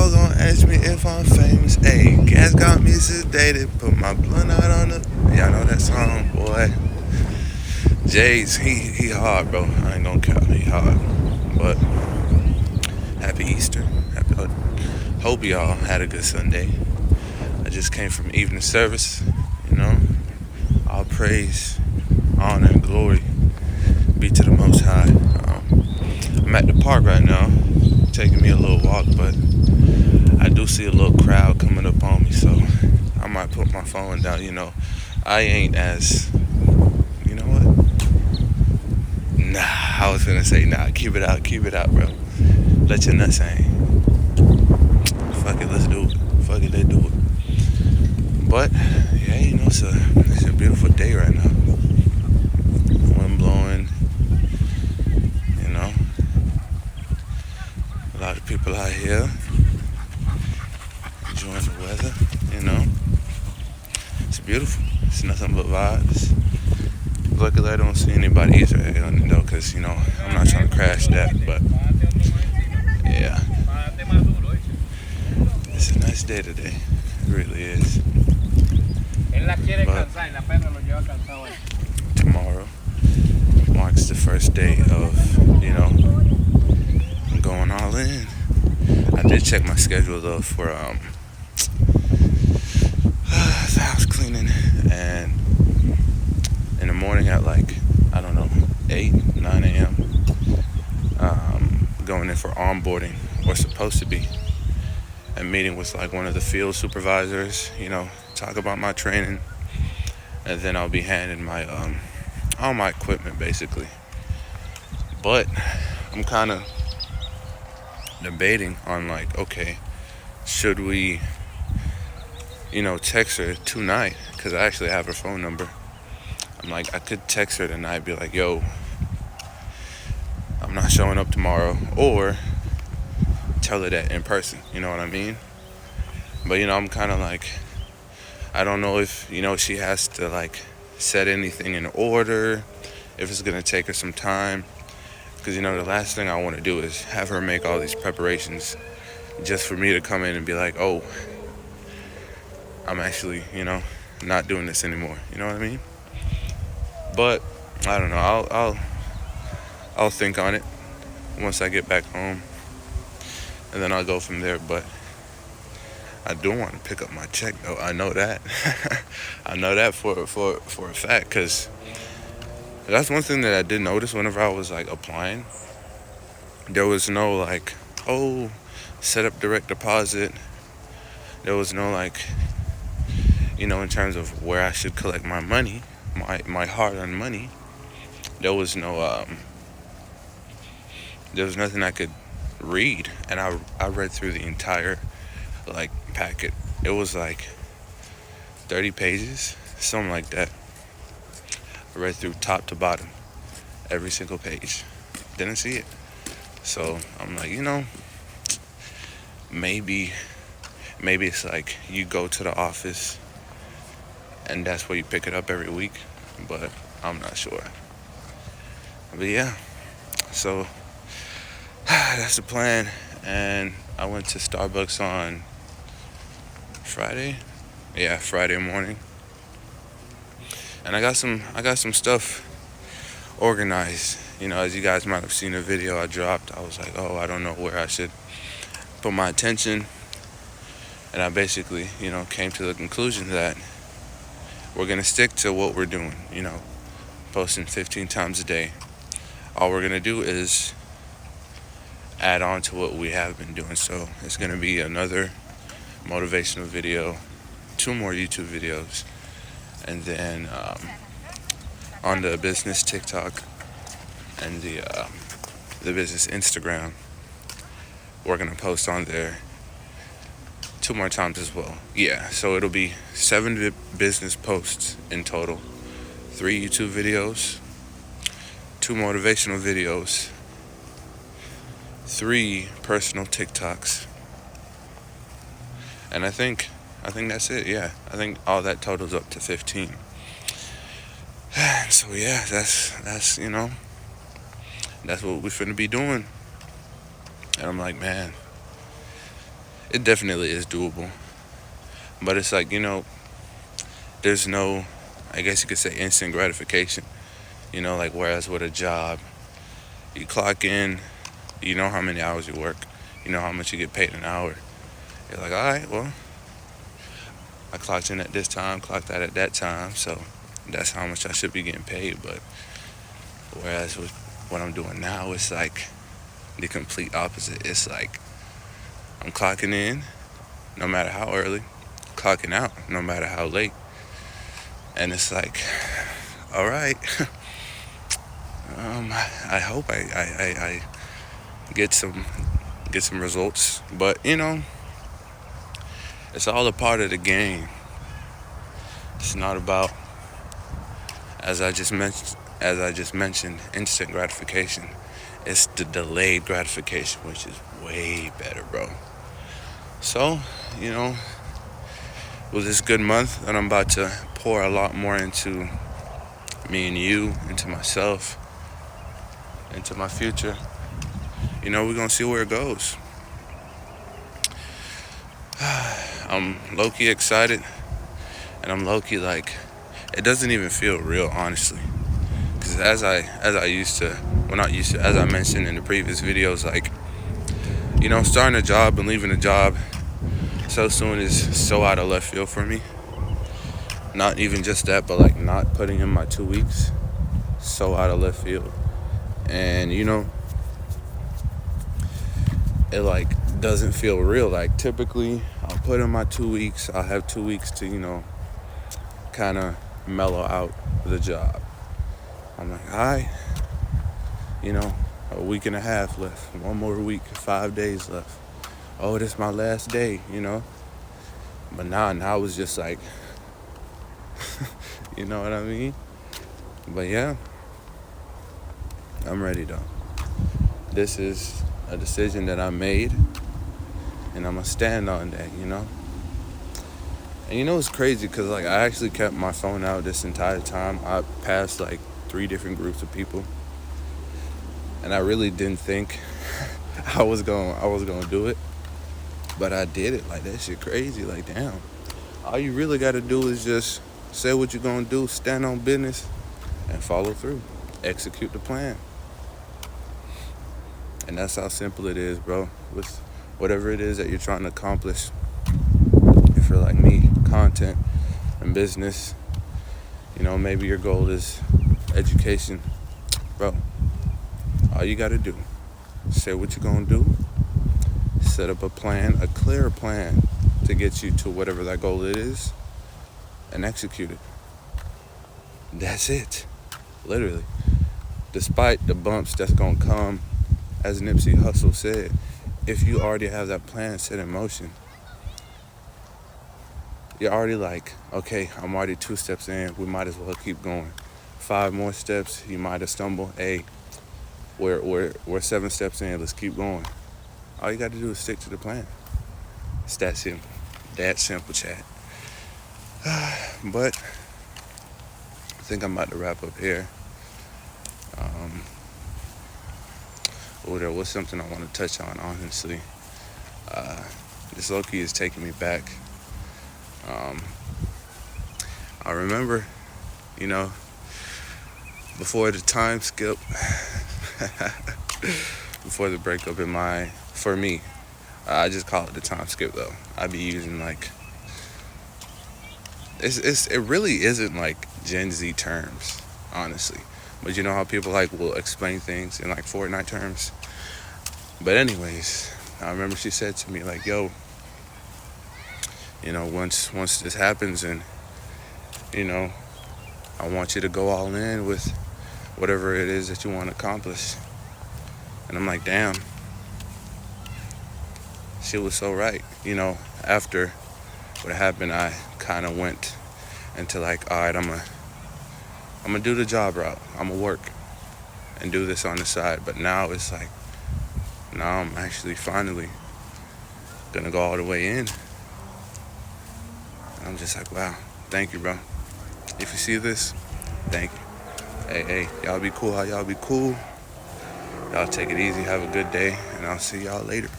hoes gon' ask me if I'm famous. Ayy, gas got me sedated. Put my blunt out on the. Y'all know that song, boy. Jay's, he hard, bro. I ain't gonna count. He hard. But happy Easter. Hope y'all had a good Sunday. I just came from evening service. You know, all praise, honor, and glory be to the Most High. I'm at the park right now, taking me a little walk, but I do see a little crowd coming up on me, so I might put my phone down. You know, I ain't as, you know what? Nah, I was gonna say nah. Keep it out, bro. Let your nuts hang. Fuck it, let's do it. Fuck it, let's do it. But yeah, you know, it's a beautiful day right now. Wind blowing. You know, a lot of people out here enjoying the weather. You know, it's beautiful. It's nothing but vibes. Luckily, I don't see anybody Israel though, cause you know I'm not trying to crash that. But yeah, it's a nice day today. It really is. But tomorrow marks the first day of, you know, going all in. I did check my schedule though for the house cleaning, and in the morning at like, I don't know, 8, 9 a.m. Going in for onboarding, or supposed to be, and meeting with like one of the field supervisors, you know, talk about my training, and then I'll be handing my all my equipment basically. But I'm kind of debating on like, okay, should we, you know, text her tonight, because I actually have her phone number. I'm like, I could text her tonight, be like, yo, I'm not showing up tomorrow, or tell her that in person, you know what I mean? But you know, I'm kind of like, I don't know if, you know, she has to like set anything in order, if it's gonna take her some time, because you know, the last thing I want to do is have her make all these preparations just for me to come in and be like, oh, I'm actually, you know, not doing this anymore, you know what I mean? But I don't know, I'll think on it once I get back home, and then I'll go from there. But I do want to pick up my check though. I know that. I know that for a fact, because that's one thing that I did notice whenever I was like applying. There was no like, oh, set up direct deposit. There was no like, you know, in terms of where I should collect my money, my hard-earned money. There was no there was nothing I could read, and I read through the entire like packet. It was like 30 pages, something like that. I read through top to bottom, every single page. Didn't see it. So I'm like, you know, maybe it's like you go to the office and that's where you pick it up every week, but I'm not sure. But yeah, so that's the plan. And I went to Starbucks on Friday. Yeah, Friday morning. And I got some stuff organized. You know, as you guys might have seen a video I dropped, I was like, oh, I don't know where I should put my attention. And I basically, you know, came to the conclusion that we're going to stick to what we're doing, you know, posting 15 times a day. All we're going to do is add on to what we have been doing. So it's going to be another motivational video, 2 more YouTube videos, and then on the business TikTok and the business Instagram, we're going to post on there 2 more times as well. Yeah, so it'll be 7 business posts in total, 3 YouTube videos, 2 motivational videos, 3 personal TikToks, and I think that's it. Yeah, I think all that totals up to 15. So yeah, that's you know, that's what we're finna be doing. And I'm like, man, it definitely is doable. But it's like, there's no, I guess you could say, instant gratification. Like whereas with a job, you clock in, you know how many hours you work, you know how much you get paid an hour. You're like, all right, well, I clocked in at this time, clocked out at that time, so that's how much I should be getting paid. But whereas with what I'm doing now, it's like the complete opposite. It's like I'm clocking in no matter how early, clocking out no matter how late. And it's like, all right, I hope I get some results. But it's all a part of the game. It's not about, as I just mentioned, instant gratification. It's the delayed gratification, which is way better, bro. So, you know, with this good month that I'm about to pour a lot more into me and you, into myself, into my future, we're gonna see where it goes. I'm low-key excited, and I'm low-key like, it doesn't even feel real, honestly. Because as I used to, well, not used to, as I mentioned in the previous videos, like, starting a job and leaving a job so soon is so out of left field for me. Not even just that, but like not putting in my 2 weeks, so out of left field. And it like doesn't feel real. Like typically I'll put in my 2 weeks, I'll have 2 weeks to kind of mellow out the job. I'm like, all right, a week and a half left, one more week, 5 days left. Oh, this is my last day, But now it's just like, you know what I mean? But yeah, I'm ready though. This is a decision that I made, and I'm gonna stand on that, And it's crazy because like I actually kept my phone out this entire time. I passed like 3 different groups of people, and I really didn't think I was gonna do it, but I did it. Like that shit crazy. Like damn, all you really gotta do is just say what you're gonna do, stand on business, and follow through, execute the plan. And that's how simple it is, bro. With whatever it is that you're trying to accomplish. If you're like me, content and business, maybe your goal is education, bro. All you gotta do, say what you're gonna do, set up a plan, a clear plan to get you to whatever that goal is, and execute it. That's it, literally. Despite the bumps that's gonna come, as Nipsey Hussle said, if you already have that plan set in motion, you're already like, okay, I'm already 2 steps in, we might as well keep going. 5 more steps, you might have stumbled. Hey, we're 7 steps in, let's keep going. All you got to do is stick to the plan. It's that simple. That simple, chat. But I think I'm about to wrap up here. There was something I want to touch on, honestly. This low-key is taking me back. I remember, before the time skip, before the breakup for me, I just call it the time skip though. I be using like, it really isn't like Gen Z terms, honestly. But you know how people like will explain things in like Fortnite terms? But anyways, I remember she said to me like, yo, once this happens and, I want you to go all in with whatever it is that you want to accomplish. And I'm like, damn, she was so right. After what happened, I kind of went into like, all right, I'm gonna do the job route. I'm gonna work and do this on the side. But now it's like, now I'm actually finally gonna go all the way in. And I'm just like, wow, thank you, bro. If you see this, thank you. Hey, y'all be cool how y'all be cool. Y'all take it easy, have a good day, and I'll see y'all later.